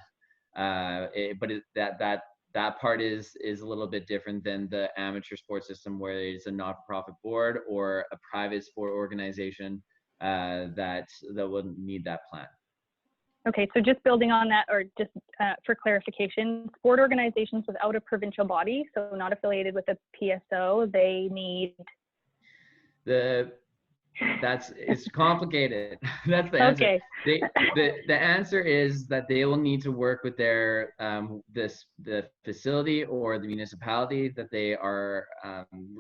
Speaker 5: That part is a little bit different than the amateur sports system, where it's a not-for-profit board or a private sport organization that will need that plan.
Speaker 1: Okay, so just building on that, or just for clarification, sport organizations without a provincial body, so not affiliated with a PSO, they need
Speaker 5: it's complicated. That's the answer.
Speaker 1: Okay.
Speaker 5: The answer is that they will need to work with their the facility or the municipality that they are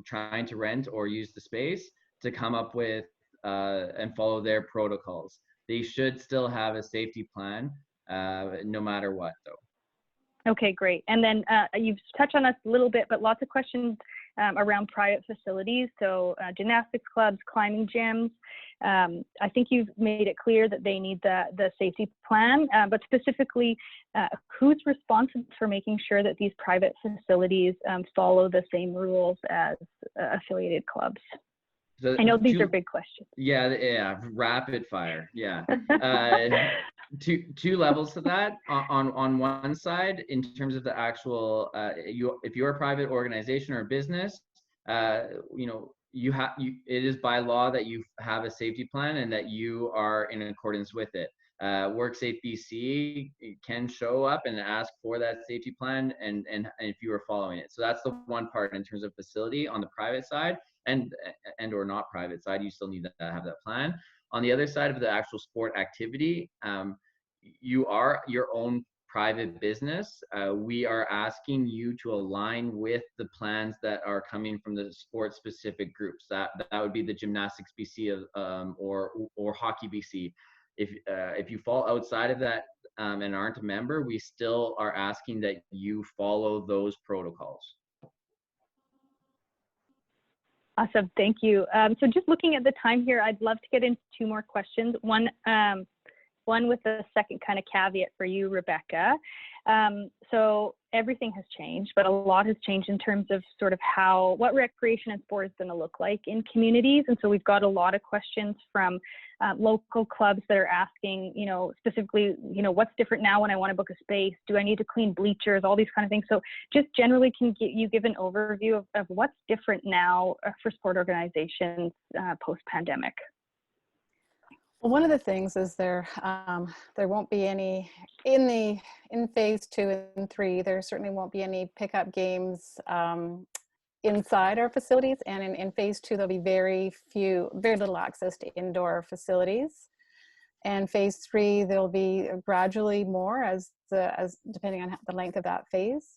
Speaker 5: trying to rent or use the space to come up with and follow their protocols. They should still have a safety plan no matter what, though.
Speaker 1: Okay, great. And then you've touched on this a little bit, but lots of questions around private facilities. So gymnastics clubs, climbing gyms. I think you've made it clear that they need the safety plan, but specifically, who's responsible for making sure that these private facilities follow the same rules as affiliated clubs? I know these are big questions.
Speaker 5: Yeah, rapid fire. Yeah. Two levels to that. On one side, in terms of the actual, if you're a private organization or a business, it is by law that you have a safety plan and that you are in accordance with it. WorkSafe BC can show up and ask for that safety plan, and if you are following it. So that's the one part in terms of facility on the private side, and or not private side, you still need to have that plan. On the other side of the actual sport activity, you are your own private business. We are asking you to align with the plans that are coming from the sport specific groups. That would be the Gymnastics BC or Hockey BC. If you fall outside of that and aren't a member, we still are asking that you follow those protocols.
Speaker 1: Awesome, thank you. So just looking at the time here, I'd love to get into 2 more questions. One with the second kind of caveat for you, Rebecca. So everything has changed, but a lot has changed in terms of sort of what recreation and sport is going to look like in communities. And so we've got a lot of questions from local clubs that are asking, specifically, what's different now when I want to book a space? Do I need to clean bleachers? All these kind of things. So just generally, can you give an overview of what's different now for sport organizations post-pandemic?
Speaker 4: Well, one of the things is there won't be any in phase 2 and 3. There certainly won't be any pickup games inside our facilities, and in phase 2 there'll be very little access to indoor facilities. And phase 3 there'll be gradually more as depending on the length of that phase.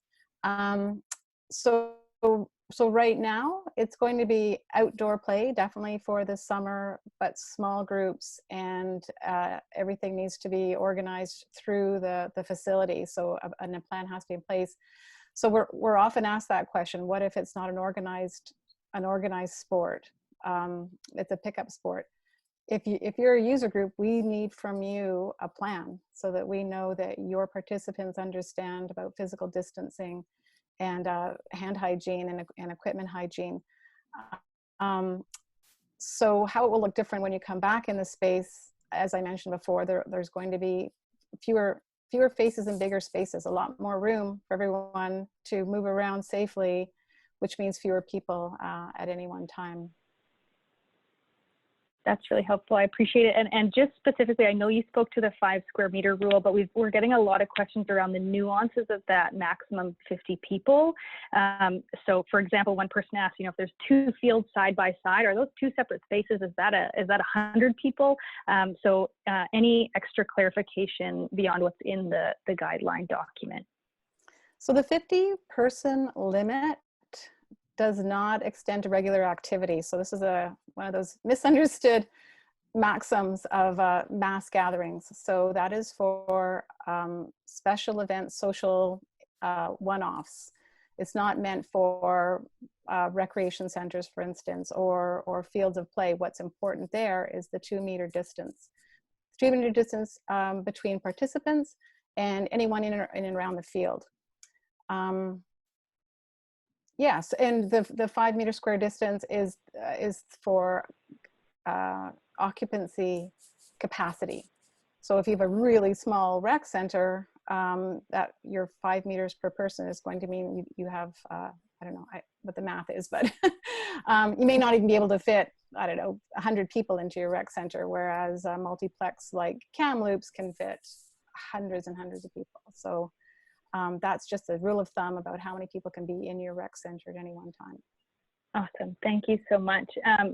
Speaker 4: So right now it's going to be outdoor play definitely for the summer, but small groups, and everything needs to be organized through the facility. So a plan has to be in place. So we're often asked that question: what if it's not an organized sport? It's a pickup sport. If you're a user group, we need from you a plan so that we know that your participants understand about physical distancing and hand hygiene and equipment hygiene. So how it will look different when you come back in the space, as I mentioned before, there's going to be fewer faces and bigger spaces, a lot more room for everyone to move around safely, which means fewer people at any one time.
Speaker 1: That's really helpful. I appreciate it. And just specifically, I know you spoke to the 5 square meter rule, but we're getting a lot of questions around the nuances of that maximum 50 people. So for example, one person asked, if there's 2 fields side by side, are those 2 separate spaces? Is that 100 people? So any extra clarification beyond what's in the guideline document?
Speaker 4: So the 50-person limit does not extend to regular activity. So this is one of those misunderstood maxims of mass gatherings. So that is for special events, social one-offs. It's not meant for recreation centers, for instance, or fields of play. What's important there is the 2-meter distance. 2-meter distance between participants and anyone in and around the field. Yes, and the 5-meter square distance is for occupancy capacity. So if you have a really small rec center, that your 5 meters per person is going to mean you have, I don't know what the math is, but you may not even be able to fit, 100 people into your rec center, whereas a multiplex like Kamloops can fit hundreds and hundreds of people. So that's just a rule of thumb about how many people can be in your rec center at any one time.
Speaker 1: Awesome. Thank you so much.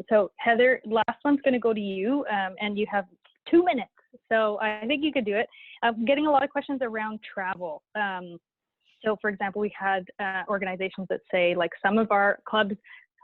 Speaker 1: So Heather, last one's going to go to you, and you have 2 minutes. So I think you could do it. Getting a lot of questions around travel. So for example, we had organizations that say, like, some of our clubs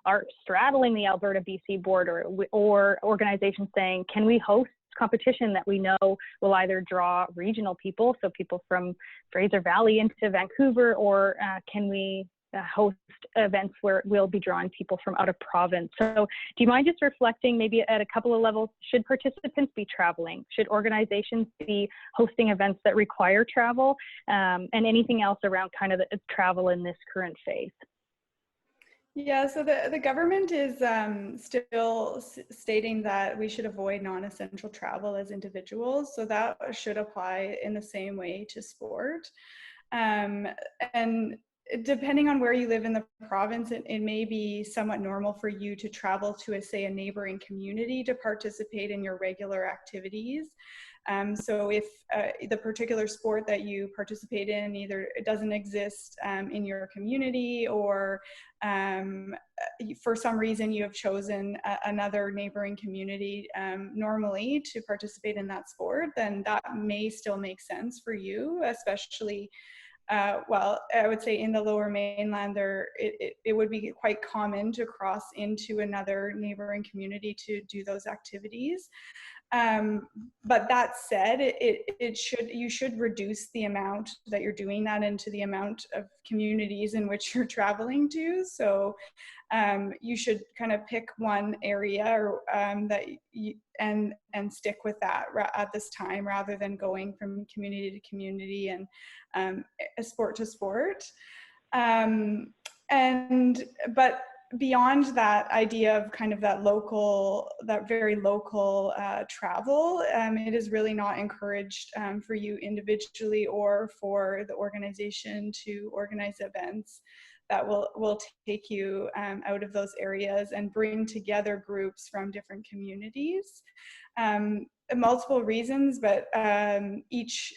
Speaker 1: are straddling the Alberta-BC border, or organizations saying, can we host competition that we know will either draw regional people, so people from Fraser Valley into Vancouver, or can we host events where we'll be drawing people from out of province? So do you mind just reflecting maybe at a couple of levels? Should participants be traveling? Should organizations be hosting events that require travel? And anything else around kind of the travel in this current phase?
Speaker 2: Yeah, so the government is still stating that we should avoid non-essential travel as individuals. So that should apply in the same way to sport. And depending on where you live in the province, it may be somewhat normal for you to travel to, say, a neighboring community to participate in your regular activities. So if the particular sport that you participate in, either it doesn't exist in your community, or for some reason you have chosen another neighboring community normally to participate in that sport, then that may still make sense for you, especially well, I would say in the Lower Mainland, it would be quite common to cross into another neighboring community to do those activities. But that said, you should reduce the amount that you're doing that into the amount of communities in which you're traveling to. So you should kind of pick one area or, and stick with that at this time, rather than going from community to community and sport to sport. But beyond that idea of kind of that very local travel, it is really not encouraged for you individually or for the organization to organize events that will take you out of those areas and bring together groups from different communities. Multiple reasons, but each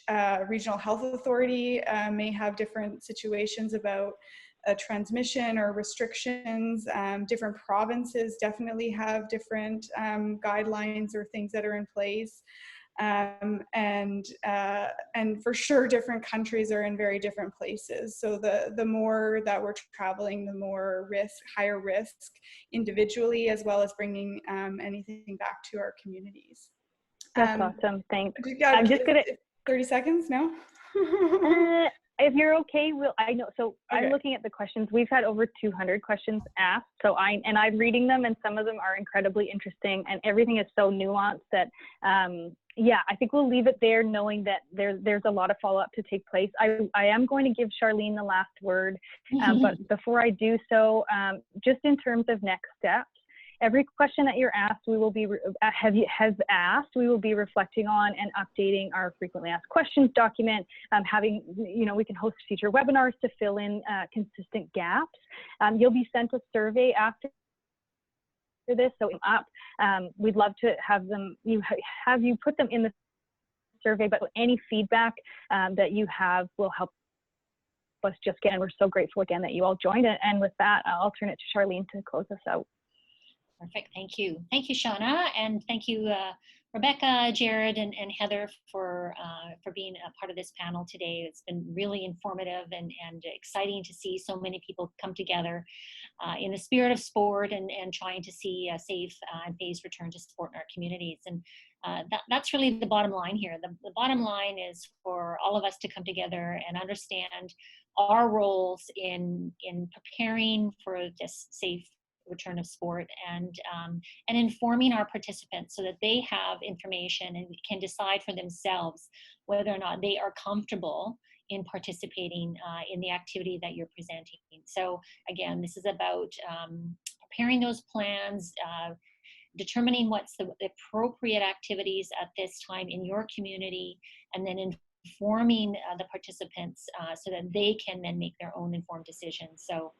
Speaker 2: regional health authority may have different situations about transmission or restrictions. Different provinces definitely have different guidelines or things that are in place. And for sure, different countries are in very different places. So the more that we're traveling, the more higher risk individually, as well as bringing anything back to our communities.
Speaker 1: That's awesome. Thanks.
Speaker 2: I'm just gonna 30 seconds. No.
Speaker 1: If you're okay, I know. So
Speaker 2: Okay.
Speaker 1: I'm looking at the questions. We've had over 200 questions asked. So I'm reading them, and some of them are incredibly interesting, and everything is so nuanced that, yeah, I think we'll leave it there, knowing that there's a lot of follow-up to take place. I am going to give Charlene the last word, but before I do so, just in terms of next steps, every question that you're asked, we will be we will be reflecting on and updating our frequently asked questions document. We can host future webinars to fill in consistent gaps. You'll be sent a survey after this, so we'd love to have you put them in the survey. But any feedback that you have will help us just get. And we're so grateful again that you all joined. And with that, I'll turn it to Charlene to close us out.
Speaker 3: Perfect. Thank you. Thank you, Shauna. And thank you, Rebecca, Jared, and Heather for being a part of this panel today. It's been really informative and exciting to see so many people come together in the spirit of sport and trying to see a safe and phased return to sport in our communities. And that's really the bottom line here. The bottom line is for all of us to come together and understand our roles in preparing for this safe return of sport and informing our participants so that they have information and can decide for themselves whether or not they are comfortable in participating in the activity that you're presenting. So again, this is about preparing those plans, determining what's the appropriate activities at this time in your community, and then informing the participants so that they can then make their own informed decisions. So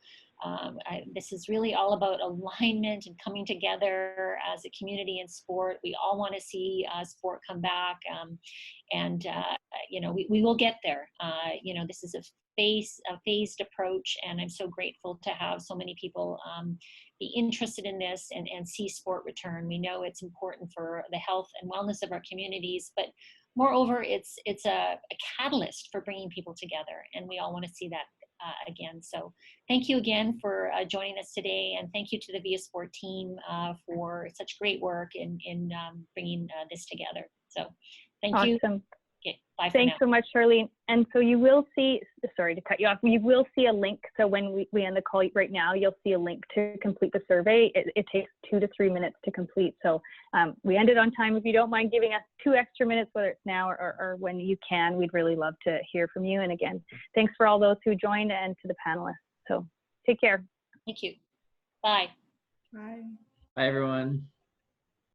Speaker 3: this is really all about alignment and coming together as a community in sport. We all want to see sport come back, and we will get there. This is a phased approach, and I'm so grateful to have so many people be interested in this and see sport return. We know it's important for the health and wellness of our communities, but moreover, it's a catalyst for bringing people together, and we all want to see that again. So thank you again for joining us today, and thank you to the Via Sport team for such great work in bringing this together. So thank you.
Speaker 1: Awesome.
Speaker 3: Okay, bye.
Speaker 1: Thanks so much, Charlene. And so you will see, sorry to cut you off, you will see a link. So when we end the call right now, you'll see a link to complete the survey. It takes 2 to 3 minutes to complete. So we ended on time. If you don't mind giving us 2 extra minutes, whether it's now or when you can, we'd really love to hear from you. And again, thanks for all those who joined and to the panelists. So take care.
Speaker 3: Thank you. Bye.
Speaker 2: Bye.
Speaker 5: Bye, everyone.